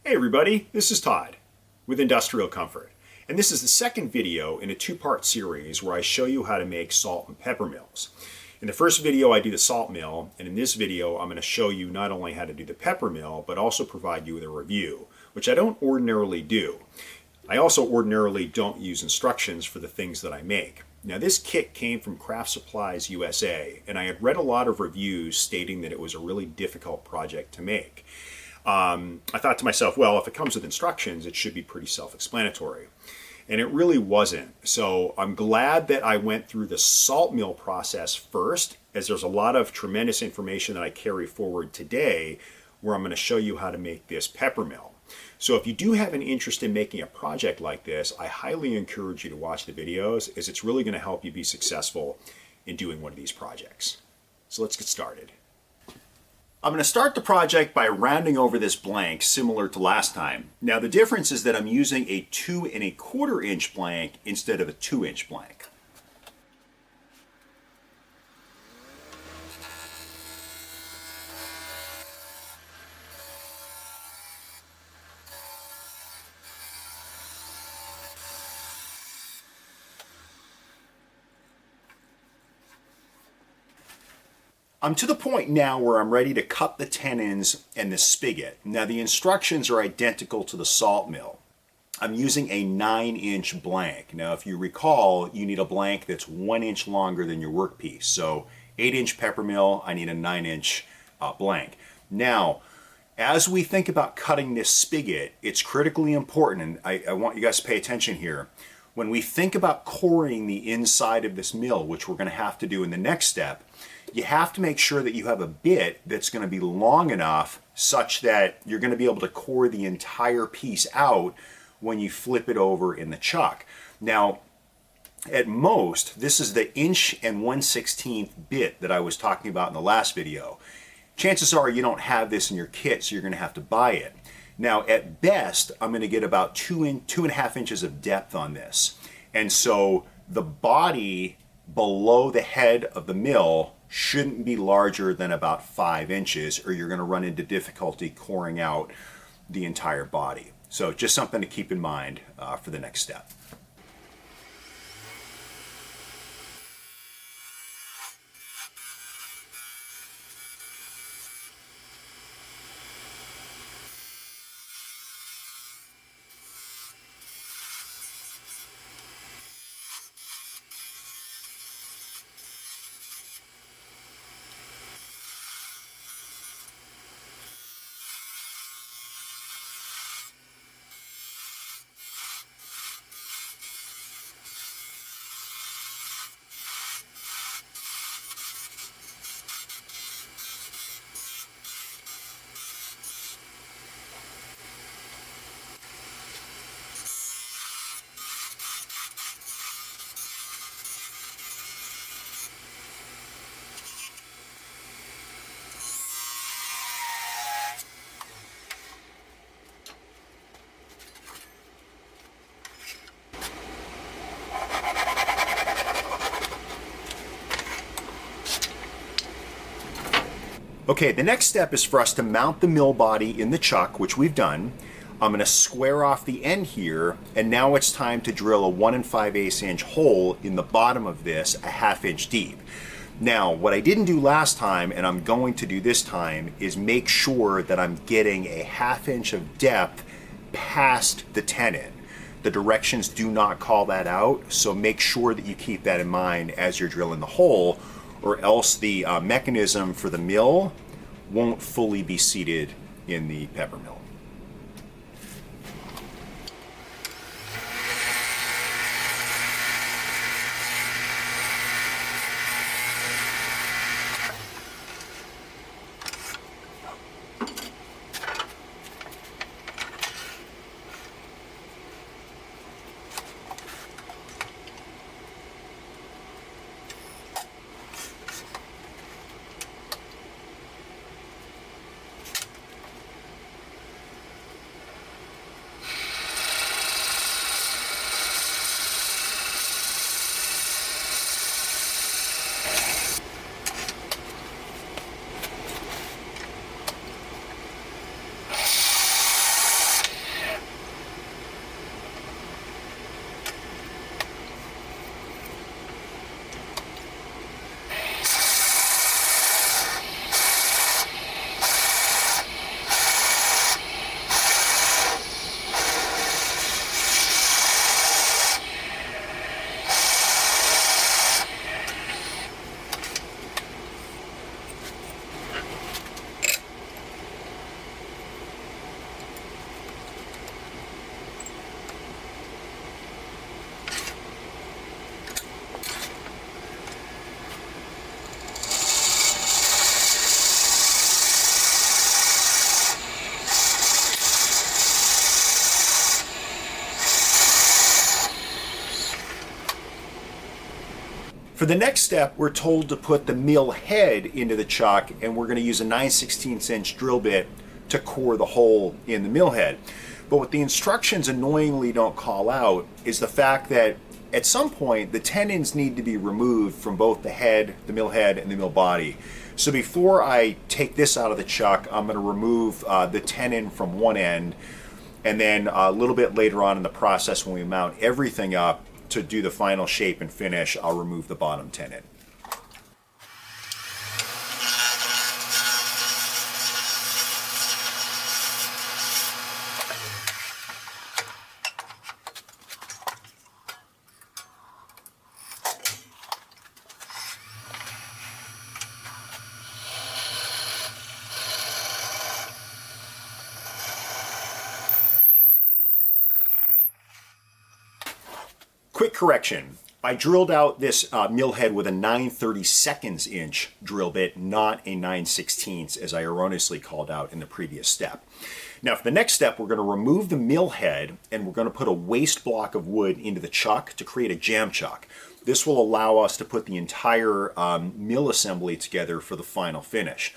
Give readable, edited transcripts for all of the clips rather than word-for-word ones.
Hey everybody, this is Todd with Industrial Comfort, and this is the second video in a two-part series where I show you how to make salt and pepper mills. In the first video I do the salt mill, and in this video I'm going to show you not only how to do the pepper mill, but also provide you with a review, which I don't ordinarily do. I also ordinarily don't use instructions for the things that I make. Now this kit came from Craft Supplies USA, and I had read a lot of reviews stating that it was a really difficult project to make. I thought to myself, well, if it comes with instructions, it should be pretty self-explanatory. And it really wasn't. So I'm glad that I went through the salt mill process first, as there's a lot of tremendous information that I carry forward today where I'm going to show you how to make this pepper mill. So if you do have an interest in making a project like this, I highly encourage you to watch the videos, as it's really going to help you be successful in doing one of these projects. So let's get started. I'm going to start the project by rounding over this blank similar to last time. Now the difference is that I'm using a 2 1/4 inch blank instead of a 2-inch blank. I'm to the point now where I'm ready to cut the tenons and the spigot. Now the instructions are identical to the salt mill. I'm using a 9-inch blank. Now if you recall, you need a blank that's 1 inch longer than your workpiece. So 8-inch pepper mill, I need a 9-inch blank. Now, as we think about cutting this spigot, it's critically important, and I want you guys to pay attention here. When we think about coring the inside of this mill, which we're going to have to do in the next step, you have to make sure that you have a bit that's going to be long enough such that you're going to be able to core the entire piece out when you flip it over in the chuck. Now, at most, this is the 1/1/16 bit that I was talking about in the last video. Chances are you don't have this in your kit, so you're going to have to buy it. Now, at best, I'm going to get about 2.5 inches of depth on this. And so the body below the head of the mill shouldn't be larger than about 5 inches, or you're going to run into difficulty coring out the entire body. So just something to keep in mind for the next step. Okay, the next step is for us to mount the mill body in the chuck, which we've done. I'm going to square off the end here, and now it's time to drill a 1 5/8 inch hole in the bottom of this, a 1/2 inch deep. Now, what I didn't do last time, and I'm going to do this time, is make sure that I'm getting a 1/2 inch of depth past the tenon. The directions do not call that out, so make sure that you keep that in mind as you're drilling the hole, or else the mechanism for the mill won't fully be seated in the pepper mill. For the next step, we're told to put the mill head into the chuck, and we're going to use a 9/16 inch drill bit to core the hole in the mill head. But what the instructions annoyingly don't call out is the fact that at some point the tenons need to be removed from both the head, the mill head, and the mill body. So before I take this out of the chuck, I'm going to remove the tenon from one end, and then a little bit later on in the process, when we mount everything up to do the final shape and finish, I'll remove the bottom tenon. Quick correction. I drilled out this mill head with a 9/32 inch drill bit, not a 9/16 as I erroneously called out in the previous step. Now for the next step, we're going to remove the mill head and we're going to put a waste block of wood into the chuck to create a jam chuck. This will allow us to put the entire mill assembly together for the final finish.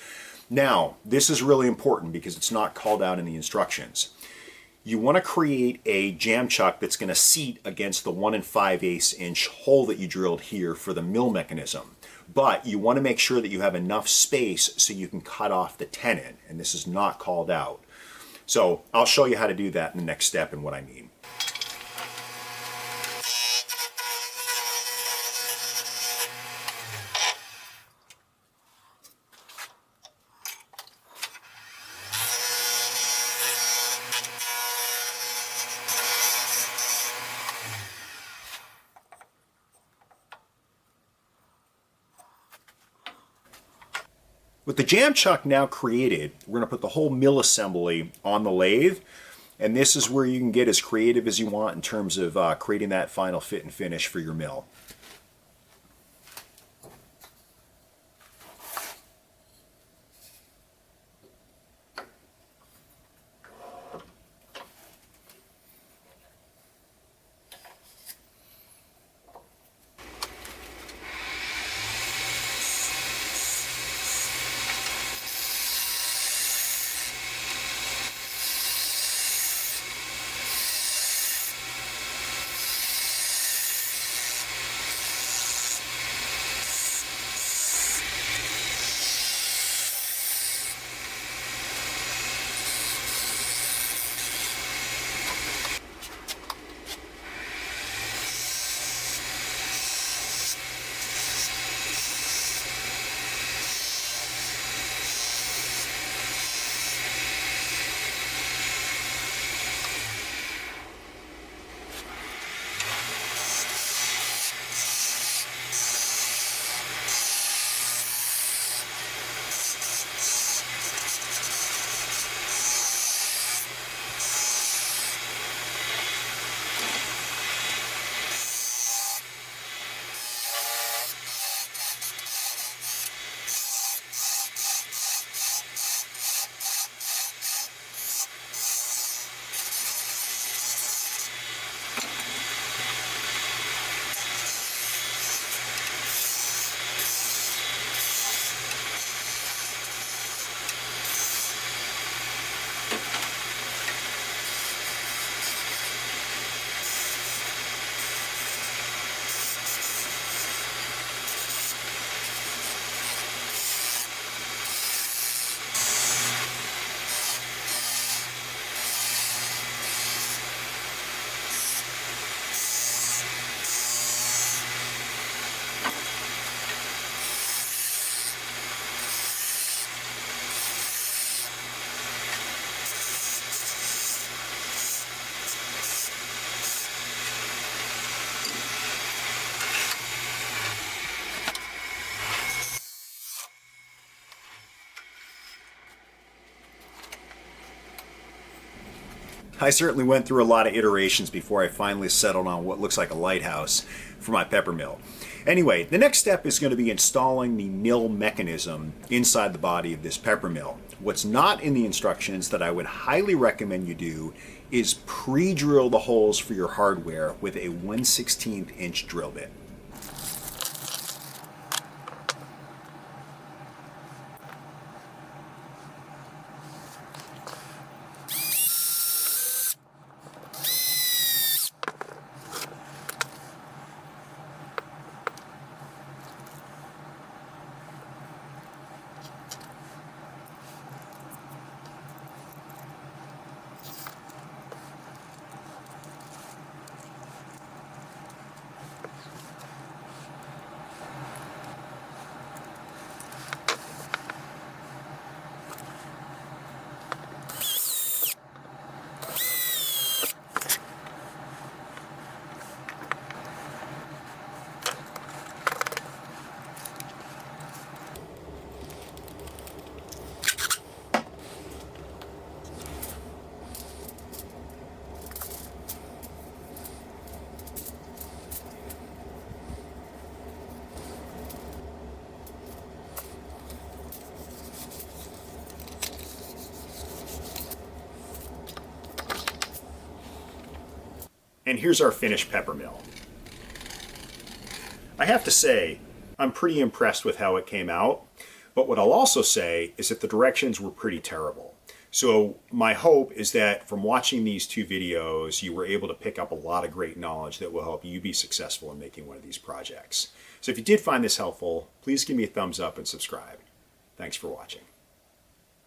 Now, this is really important because it's not called out in the instructions. You want to create a jam chuck that's going to seat against the 1 5/8 inch hole that you drilled here for the mill mechanism. But you want to make sure that you have enough space so you can cut off the tenon, and this is not called out. So I'll show you how to do that in the next step and what I mean. With the jam chuck now created, we're going to put the whole mill assembly on the lathe, and this is where you can get as creative as you want in terms of creating that final fit and finish for your mill. I certainly went through a lot of iterations before I finally settled on what looks like a lighthouse for my pepper mill. Anyway, the next step is going to be installing the mill mechanism inside the body of this pepper mill. What's not in the instructions that I would highly recommend you do is pre-drill the holes for your hardware with a 1/16 inch drill bit. And here's our finished pepper mill. I have to say, I'm pretty impressed with how it came out, but what I'll also say is that the directions were pretty terrible. So my hope is that from watching these two videos, you were able to pick up a lot of great knowledge that will help you be successful in making one of these projects. So if you did find this helpful, please give me a thumbs up and subscribe. Thanks for watching.